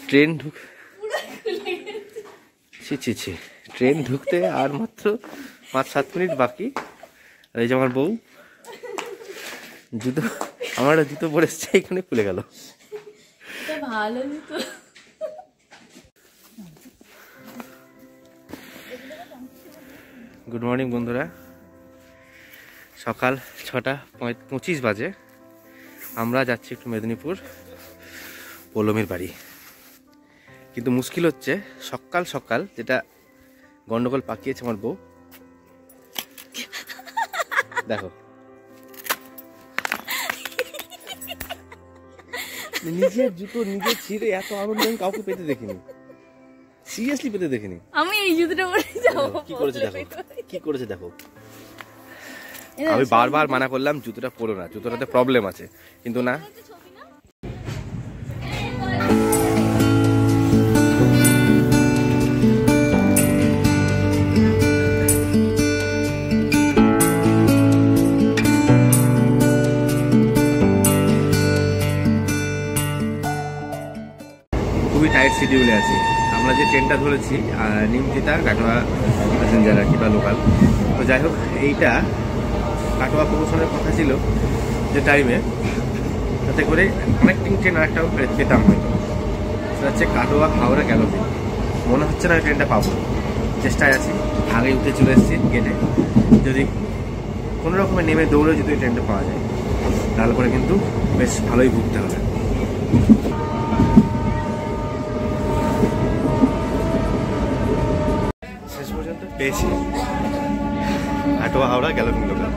Train train ঢুকতে আর মাত্র 5-7 minute বাকি। এই যে আমার বউ জুতো, আমার জুতো পরে এসছে, এখানে খুলে গেল। ভালো জুতো। গুড মর্নিং বন্ধুরা, সকাল 6:25 বাজে। আমরা যাচ্ছি একটু মেদিনীপুর পৌলমীর বাড়ি। কিন্তু মুশকিল হচ্ছে সকাল সকাল যেটা গন্ডগোল পাকিয়েছে আমার বউ। দেখো নিজের জুতো নিজে ছিঁড়ে এত আনন্দ আমি কাউকে পেতে দেখিনি, সিরিয়াসলি পেতে দেখিনি। আমি এই জুতোটা পরে যাব। কি করেছে দেখো, কি করেছে দেখো। আমি বারবার মানা করলাম জুতোটা পরো না, জুতোটাতে প্রবলেম আছে, কিন্তু না। খুবই টাইট শিডিউলে আছি। আমরা যে ট্রেনটা ধরেছি নিমতিতা কাটোয়া প্যাসেঞ্জার আর কি বা লোকাল, তো যাই হোক এইটা কাটোয়া পৌঁছানোর কথা ছিল যে টাইমে, তাতে করে কানেক্টিং ট্রেন আরেকটাও পেতাম হয়তো। সেটা হচ্ছে কাটোয়া হাওড়া গ্যালোপিং। মনে হচ্ছে না ট্রেনটা পাবো, চেষ্টায় আছি। আগে উঠে চলে এসেছি গেটে, যদি কোনো রকমের নেমে দৌড়ে যদি ট্রেনটা পাওয়া যায় তাহলে পরে কিন্তু বেশ ভালোই ঘুরতে হবে। শেষ পর্যন্ত পেয়েছি কাটোয়া হাওড়া গ্যালোপিং লোকাল।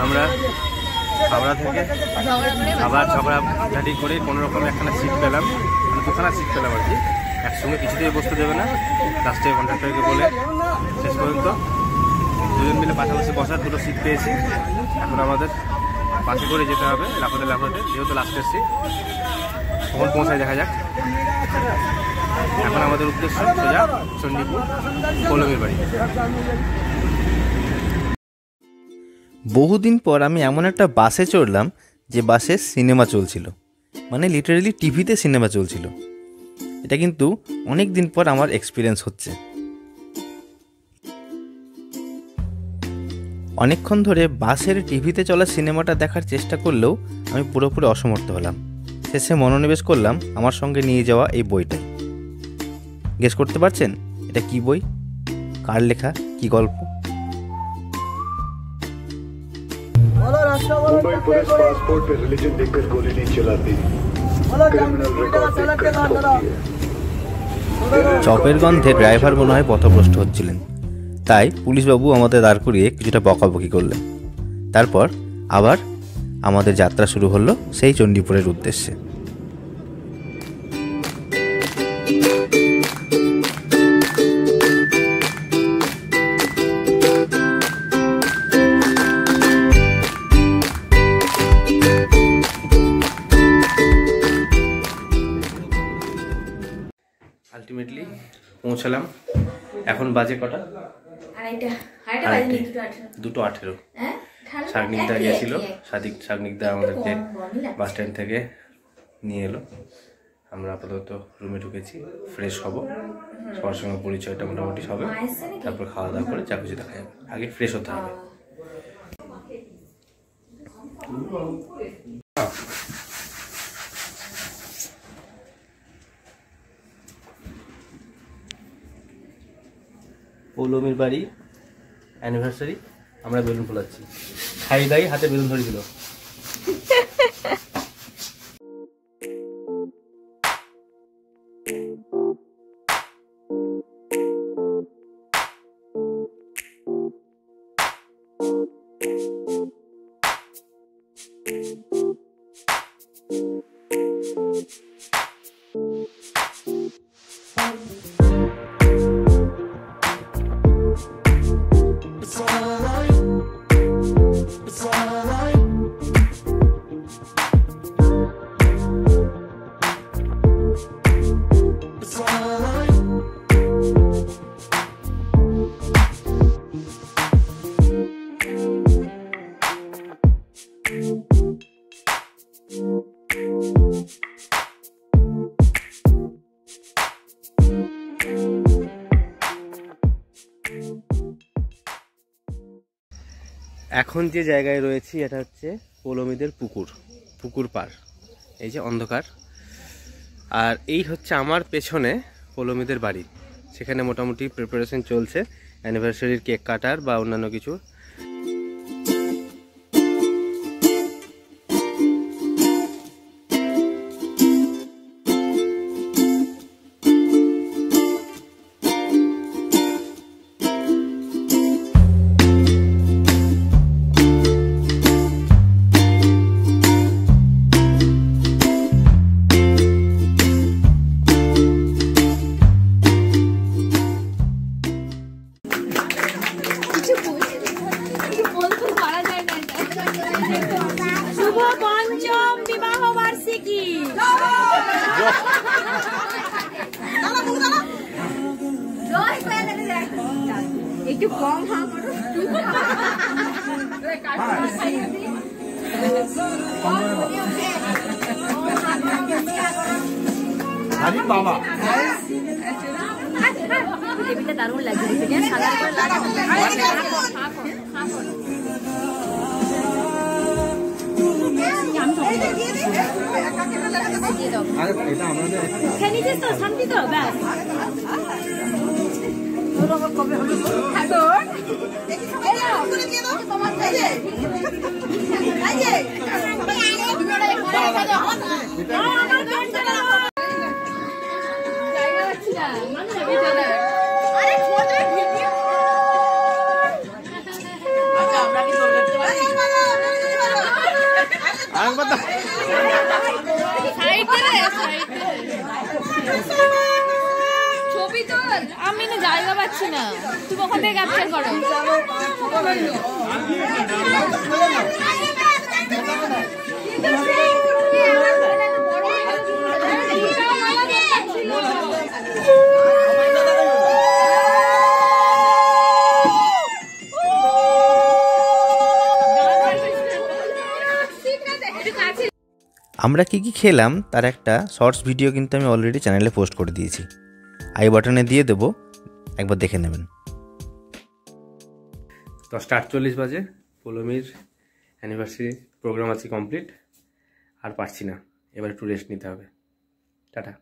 আমরা হাওড়া থেকে আবার ঝগড়াঝাটি করে কোনো রকমের একখানা সিট পেলাম, মানে 2খানা সিট পেলাম আর কি। একসঙ্গে কিছুতেই বসতে দেবে না, লাস্টে কন্ট্রাক্টরকে বলে শেষ পর্যন্ত দুজন মিলে পাশাপাশি বসার 2টো সিট পেয়েছি। এখন আমাদের বাসে করে যেতে হবে লাফাতে, যেহেতু লাস্টের সিট। কখন পৌঁছায় দেখা যাক। এখন আমাদের উদ্দেশ্য সোজা চণ্ডীপুর পৌলমীর বাড়ি। বহুদিন পর আমি এমন একটা বাসে চড়লাম যে বাসে সিনেমা চলছিল, মানে লিটারেলি টিভিতে সিনেমা চলছিল। এটা কিন্তু অনেক দিন পর আমার এক্সপিরিয়েন্স হচ্ছে। অনেকক্ষণ ধরে বাসের টিভিতে চলা সিনেমাটা দেখার চেষ্টা করলেও আমি পুরোপুরি অসমর্থ হলাম। শেষে মনোনিবেশ করলাম আমার সঙ্গে নিয়ে যাওয়া এই বইটাই। গেস করতে পারছেন এটা কি বই, কার লেখা, কি গল্প? मुंबई पुलिस पासपोर्ट पे रिलीजन देखकर गोली नहीं चलाती, क्रिमिनल रिकॉर्ड देखकर ठोकती है। চপের গন্ধে ড্রাইভার মনে হয় পথভ্রষ্ট হচ্ছিলেন, তাই পুলিশবাবু আমাদের দাঁড় করিয়ে কিছুটা বকাবকি করলেন। তারপর আবার আমাদের যাত্রা শুরু হলো সেই চণ্ডীপুরের উদ্দেশ্যে। আলটিমেটলি পৌঁছালাম। এখন বাজে কটা? 2:18। শাগনিকদা গেছিল, শাগনিকদা আমাদেরকে বাস স্ট্যান্ড থেকে নিয়ে এলো। আমরা আপাতত রুমে ঢুকেছি, ফ্রেশ হব, সবার সঙ্গে পরিচয়টা মোটামুটি হবে, তারপর খাওয়া দাওয়া করে যা কিছু দেখা যাবে। আগে ফ্রেশ হতে হবে। পৌলমীর বাড়ি অ্যানিভার্সারি, আমরা বেলুন ফোলাচ্ছি। খাই দাই হাতে বেলুন ধরে দিল। এখন যে জায়গায় রয়েছি এটা হচ্ছে পৌলমীদের পুকুর পার। এই যে অন্ধকার, আর এই হচ্ছে আমার পেছনে পৌলমীদের বাড়ি। সেখানে মোটামুটি প্রিপারেশন চলছে অ্যানিভার্সারির কেক কাটার বা অন্যান্য কিছু। শুভ পঞ্চম বিবাহ বার্ষিকী। একটু কম বাবা টেবিলটা দারুণ লাগছে দেখতে, সাদা করে শান্তি তো ব্যাস। ছবি তোল, আমি না জায়গা পাচ্ছি না, তুমি ওখান থেকে ক্যাপচার করো। আমরা কি কি খেলাম তার একটা শর্টস ভিডিও কিন্তু আমি অলরেডি চ্যানেলে পোস্ট করে দিয়েছি, আই বাটনে দিয়ে দেবো, একবার দেখে নেবেন। 10:48 বাজে, পৌলমীর অ্যানিভার্সারি প্রোগ্রাম আছে কমপ্লিট। আর পারছি না, এবার একটু রেস্ট নিতে হবে। টাটা।